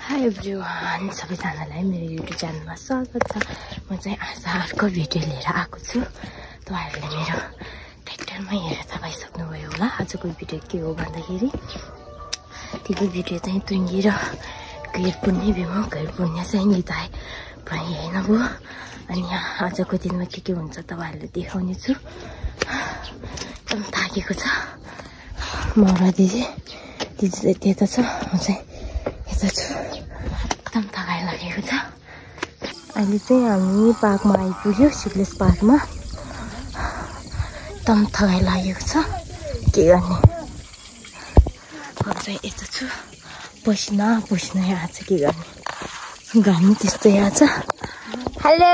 High everyone, सबैजनालाई मेरो YouTube च्यानलमा स्वागत छ। म चाहिँ आज अर्को भिडियो लिएर आएको छु। तपाईँहरूले मेरो टाइटलमा हेरेर थाहा पाइसक्नुभयो होला आजको भिडियो के हो भन्दाखेरि त्यो भिडियो चाहिँ तुङ्गी र गैर पुण्य भीमा गैर पुण्य चाहिँ गीताए पनि होइन भयो। अनि आजको दिनमा के हुन्छ तपाईँहरूले देखाउने छु। एकदम थाकेको छ म र दिदी चाहिँ त्यता छ, म चाहिँ यता छु। एकदम थकाइ लागेको छ। अहिले चाहिँ हामी पार्कमा आइपुग्यो, सिक्लेस पार्कमा। एकदम थकाइ लागेको छ, के गर्ने। अब चाहिँ यता छु, पसिना आएको छ, के गर्ने। घाम त्यस्तै आएको छ। हेलो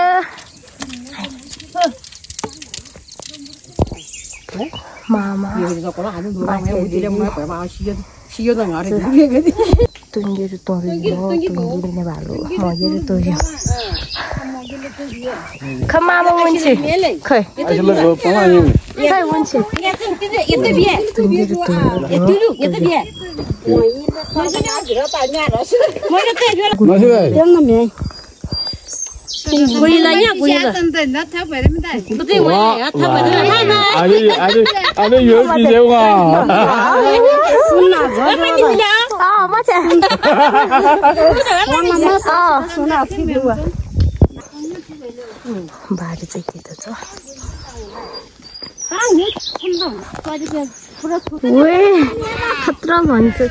मामा तुङ्गेर तोड्यो, तुङ्गिने भालो मगेर तोड्यो। खमामा मुन्छे खै खै मुन्छे तुङ्गेर तोड्यो। Gula nha, gula. Ada yo video nga. Oh, macam. Baru cek itu tuh. Wih, khatra banget.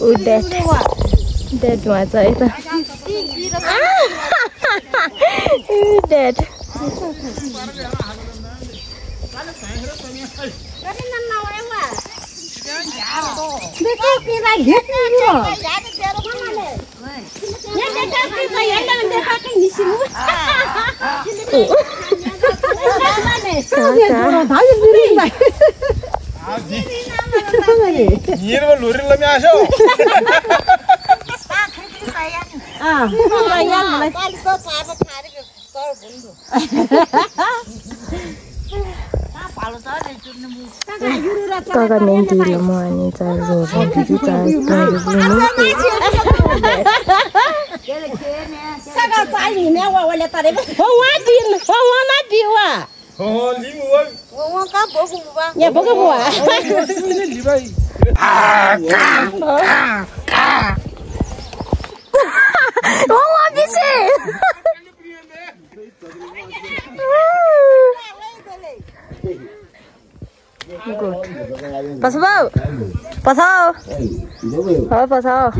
Udah masa itu. Udah. Kakak nanti lama ni cari roda, jadi cari dulu. Kakak cari ni awak boleh tarik. Awak nanti awak. Oh, limu. Awak kah bogu buah? Ya bogu buah. Awak bisa. Good. Pasau. Oh, pasau.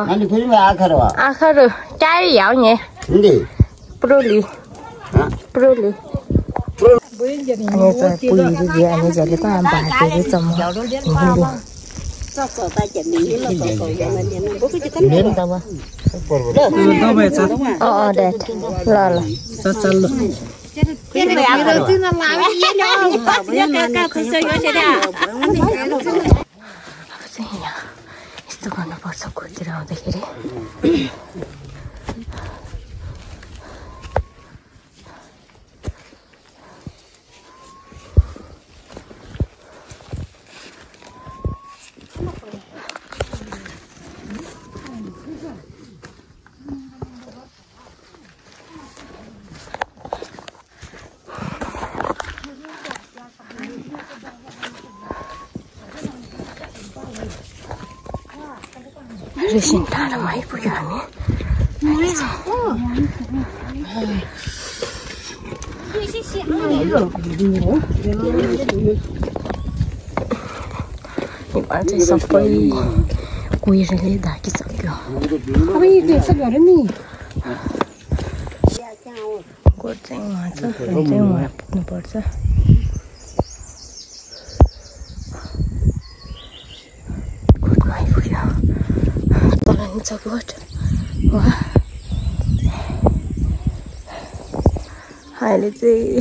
Nanti kau ni akhir wa. Akhir. Cari yang ni. Hindi. Proli. Ini saya puji dia, ini jadi kan bahagia semua. Ini tahu. Oh, dah. Lala. Itu kan apa sokol tidak ada kiri. Resin tanah mai punya ni. Ini sampai kuih ni dah kisah kau. Apa ini sekarang ni? Kucing macam kucing mana pun persa. Good. Wah. Hai lagi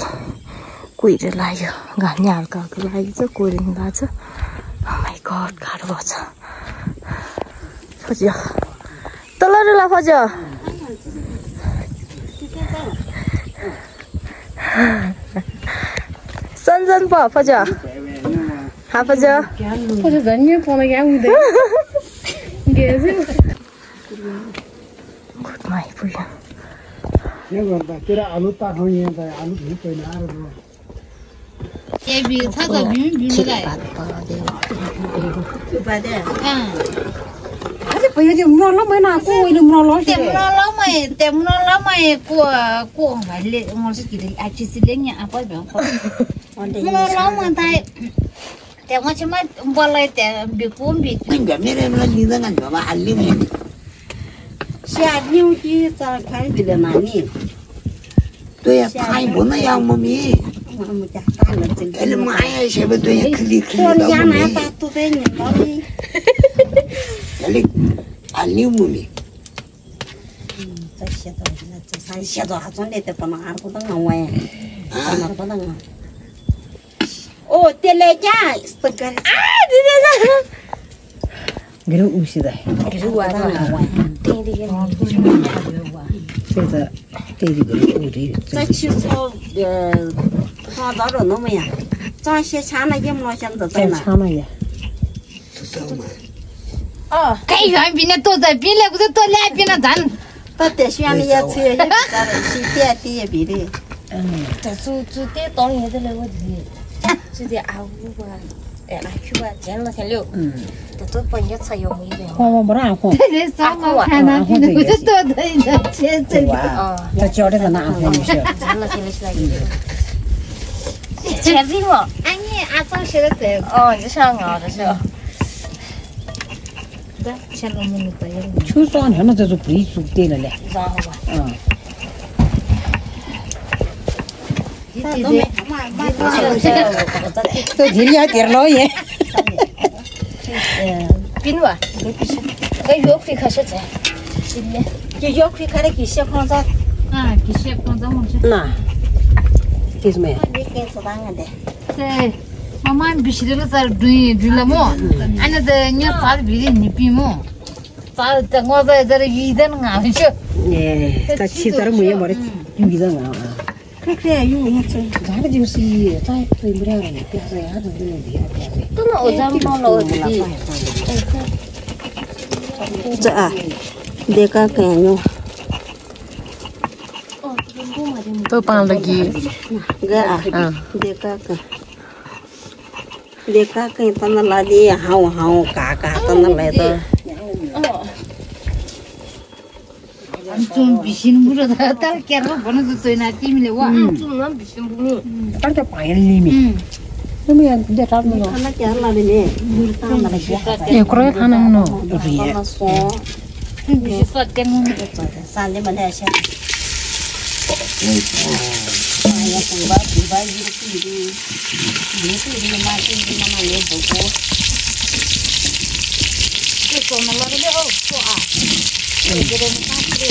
kuih lagi, ganyan kau lagi tu kuih lagi. Oh my god, kau baca. Fajah. Tolong lah Fajah. 深圳不发着，还发着。或者人家放那烟雾的，也是。妈呀，不行。ये करता तेरा आलू ता खाऊं ये ता आलू भी कोई ना आ रहा ये भी था तो भी这个来。把的。अरे भैया जी मुरा ला मैं ना को इले मुरा ला ते मुरा ला मैं को वाले मोर से की अच्छी से लेंगे आप पे मुरा ला मैं ताई ते मैं चमा बोले ते बिकुम भी mình biết này nó như thế nào mà ăn liêm liêm xa nhiêu chứ ta khai bị là nani tôi khai bốn nó yang mà mi mà chả ta là tình cái là mai sẽ bên tôi khli con đó nhà mà này ta tu thế nhỉ đó đi cái là ăn liêm mà mi ta sẽ đó là ta sẽ đó hạt giống để ta bằng ăn cũng đang ngoài ăn cũng đang ô tiền lệ cha sticker đi ra cái lúc uống đây cái rượu à rồi. Tiền đi cái. bây giờ đây thì cái uống đi在去做花早着那么呀，早些钱了也没想着在 em 哪。 chán này Ờ. 该远比那多在比那个多两比那咱，到得选的也吃也比咱的去点的也比的。这煮点当年的那个的，煮点阿五吧，阿九吧，见了天六。这都把人家菜用没得。khoan mà ra khoan 这啥嘛看那比那个多的那钱真的。 啊， ta cho đấy là nào khoan một xíu 见了天六起来一个。钱币嘛？俺你俺早些的在，哦，你想啊，这是。对，钱都没得呀。 chú cho nó cho tụi quý tụi tiền là lẹ 然后吧。都没嘛嘛tôi chỉ nhớ tiền lo vậy 冰吧，跟药可以开始吃。今年。就要可以看那个小胖子，啊，给小胖子我去。 nè cái gì mày 你给吃饭的。 对，妈妈必须得在对了么？俺那在你咋的别的你比么？咋在我在这里一点俺去？ nè ta chỉ tao mới mà đấy như thế nào 看看有我吃。 giá cái gì tai tôi mới ra này cái gì hát được cái gì都能我咱们老的。 dạ để các cái nhau tôi bằng lagi gà để các cái tao nó là đi hao cả tao nó lại đó 좀 비신 물어다 딸 깨로 보내서 저희나 팀이래 와. 좀 난 비싼 분이. tăng cho phải limit nó mới để ra nó nó chả là đi nè người ta là cái để coi khả năng nó gì nó xó 비시 쏟대는 san đi mà để xem ai ya cũng ba đi ba đi mà lấy bố bố cái con nó lấy đâu có à. Cái đó nó cái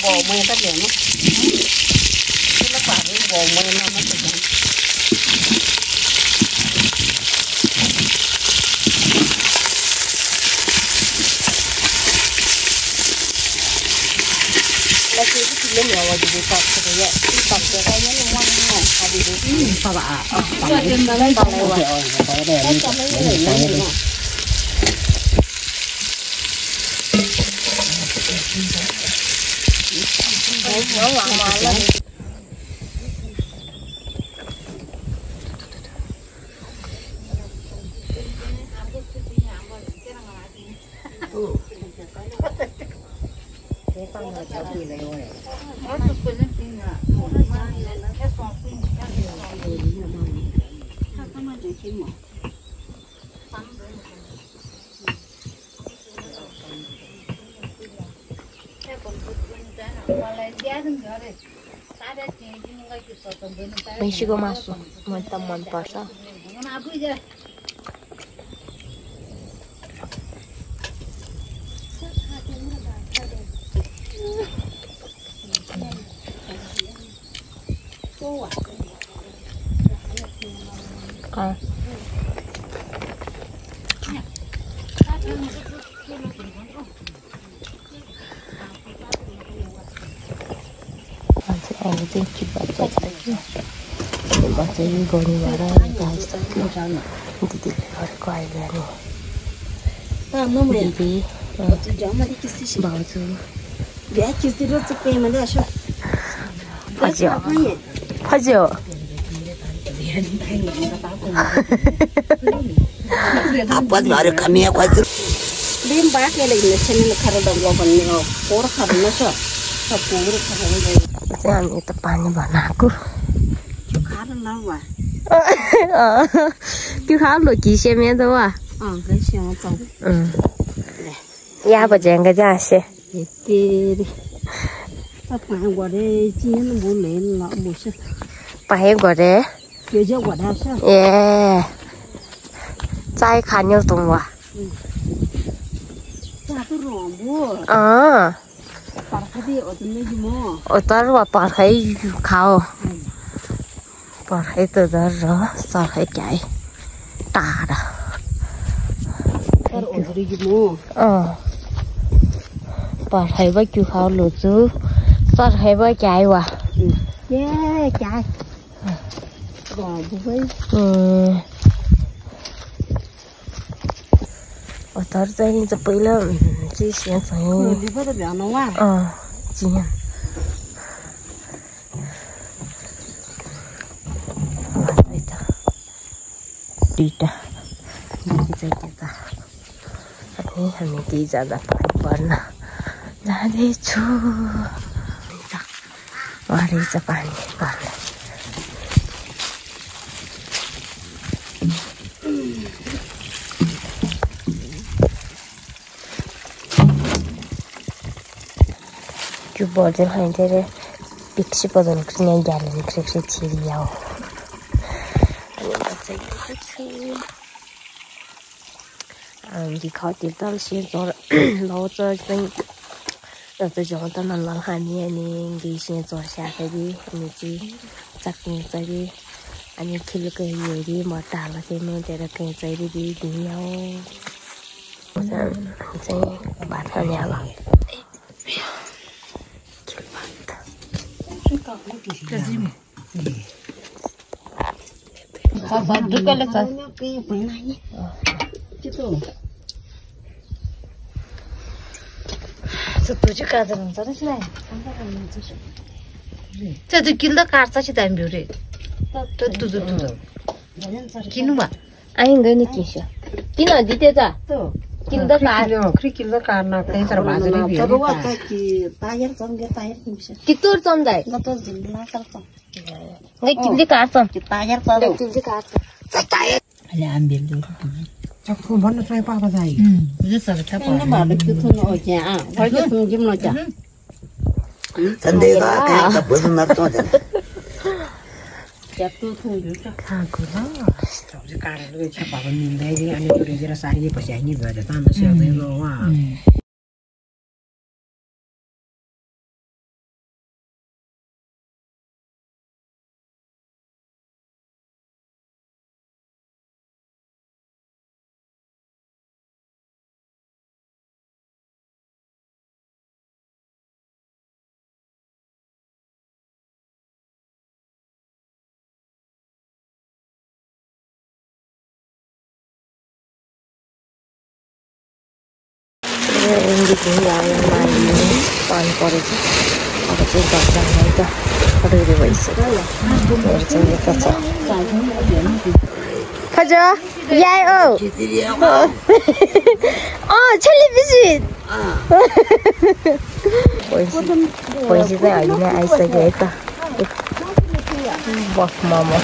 bò mày ta để nó nó quả cái bò mày nó phải là cái lên nhỏ rồi thì tập cái vậy tập cái cái nó ngoan ngoãn hay đi đi sao ạ cho nên là lấy bằng này vậy cho mấy người này nhỏ ngoạn ngoạn lên. Mình chưa có masuk, mau teman pasal. अनि चाहिँ के बच्चा यही गर्नु भएर गाइसक्यो दिदीले गरेको अहिले अनि दिदी भाउजू हजुर apa hari kami aku aja Bim bak ya lagi channel khara da go banne ho por khara na so सब पूरे खा गए चाहिँ हामी त पानी बनाएको खाना लावा त्यो खाऊ लो कि सेमे त वा गई से तो या बजेंगे जासे तेरी अब पाए गरे चिन बोले न मुसे पाए गरे के जो गदा से ए चाय खान्यो तुम वा चा तो robo parkadi otne jumo otar wa parkai khao parkai to dar ro sarkai kai ta da par odri jumo parkai ba kyu khao lo chu sarkai ba kai wa ye kai ro bu bai otar चाहिँ पहिला चाहिँ सिया चाहिँ लिबो त भ्याउन वा चिया दुईटा दिदी चाहिँ त्यता अनि हामी त्यही जाँदा पानी पर्न जाँदैछु उहाँ रहेछ पानी पर्ने 그 버전 한테를 빅시 버전 그냥 야는 그렇게 지리요. 아니 맞아 이거 đi khó tìm tao xin cho lâu cho anh rồi tôi chọn tao nằm lăng hành như anh đi xin cho xa cái đi anh chị chắc cái đi anh khi cái gì đi mà trả là cái mình để cái gì đi đi nhau sao anh bạn thân nhau là तुझे काजर हुन्छ र सिलाई त्यो त किल्दा काट्छ चाहिँ दामी भ्यू रे किन्नु भा आइँदैन किस्यो किन दिते त किल्दा काट्यो किल्दा काट्न कहीं तर बाजरे भी है कि टायर चमके टायर किन्छ कितोर चम्दाइ ल त जिल्ला सर्छ ngay किल्ले काट्छ टायर चलो किल्ले काट्छ टायर अहिले आम्बिल दे चक्कु भन्न ट्राई पापा जाई जे सर था पापा ने बाबे कि थुन ओ क्या भइ के थुन जिम न जा संदेगा कहीं का बोल मत तो जब तो थुन जुटा खाको ल सबसे काटेर छ पापा मिल्दै नि अनि पुरेर सारी पछि आइनी भएर त न सक्दैन वा Ending yang lain paling koris. Apa sih bagian itu? Ada di bawah. Jadi kaca. Kaca? Ya oh. Oh, cili bisit. Poin itu aja ni ais saja itu. Wah mama.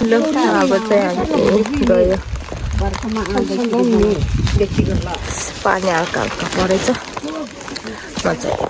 Lupa apa saya gaya. पानी हल्का हल्का परेछ मजाले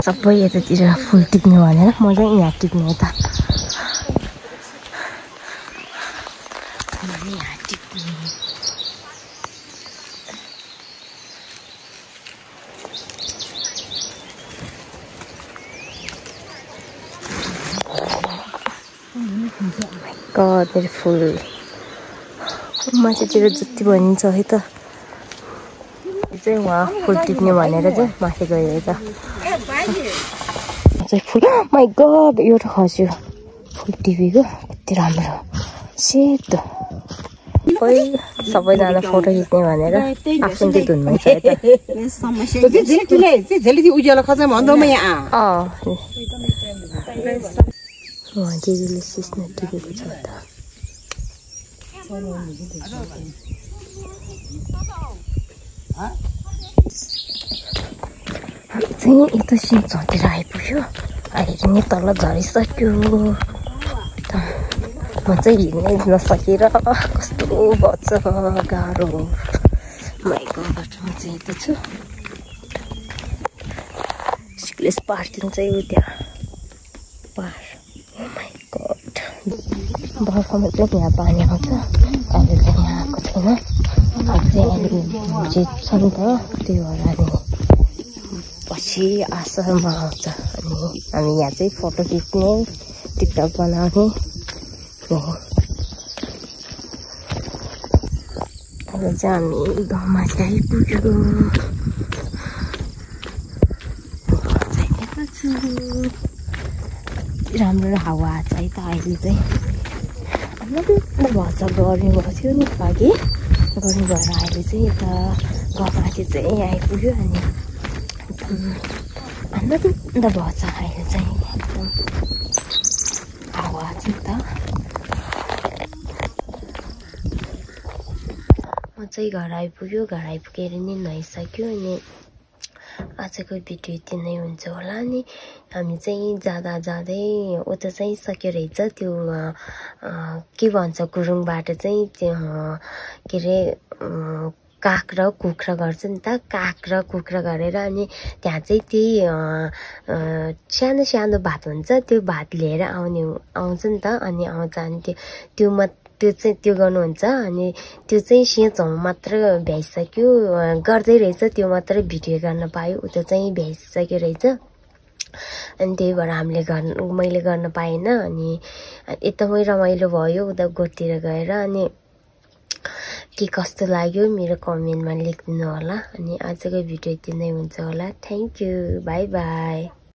सबै यतातिर फुल टिप्नु भनेर म चाहिँ यहाँ टिप्नु यता मेरो फुल माथितिर जति भनिन्छ है त चाहिँ उहाँ फुल टिप्ने भनेर चाहिँ माथि गयो है त फुल माइ गड एउटा खस्यो फुल टिपेको कति राम्रो सेतो खोइ सबैजना फोटो खिच्ने भनेर आफ्नो त्यो धुनमा छ यता दिदीले सिस्नो टिपेको छ त चाहिँ यता सिंहतिर आइपुग्यो अहिले नि तल झरिसक्यो म चाहिँ हिँड्नै नसकेर कस्तो भन्छ गाह्रो माइ गड म चाहिँ यता छु सिक्लेस पार्किङ चाहिँ उ त्यहाँ पार माइ गड बर्खामा चाहिँ यहाँ पानी आउँछ अहिले चाहिँ यहाँ आएको छैन अझै अहिले छ नि त त्यही भएर अनि पछि आसामा आउँछ अनि हामी यहाँ चाहिँ फोटो खिच्ने टिकटक बनाउने अहिले चाहिँ हामी गाउँमा चाहिँ आइपुग्यो राम्रो हावा छ है त अहिले चाहिँ भन्छ गर्मी भएको थियो नि अघि गर्मी भएर अहिले चाहिँ यता गाउँमाथि चाहिँ आइपुग्यो अनि अन्त भन्छ अहिले चाहिँ एकदम हावा छ नि त म चाहिँ घर आइपुग्यो घर आइपुगेर नि नुहाइसक्यो अनि आजको भिडियो यति नै हुन्छ होला नि हामी चाहिँ जाँदा जाँदै उता चाहिँ सक्यो रहेछ त्यो के भन्छ गुरुङबाट चाहिँ त्यो के अरे काग र कुखुरा गर्छ नि त काग र कुखुरा गरेर अनि त्यहाँ चाहिँ त्यही सानो सानो भात हुन्छ त्यो भात लिएर आउँछ नि त अनि आउँछ अनि त्यो चाहिँ त्यो गर्नुहुन्छ अनि त्यो चाहिँ सिंहचौँ मात्र भ्याइसक्यो गर्दै रहेछ त्यो मात्र भिडियो गर्न पायो उता चाहिँ भ्याइसक्यो रहेछ अनि त्यही भएर मैले गर्न पाएन अनि एकदमै रमाइलो भयो उता गोठतिर गएर अनि के कस्तो लाग्यो मेरो कमेन्टमा लेखिदिनु होला अनि आजको भिडियो यति नै हुन्छ होला थ्याङ्क यू बाई बाई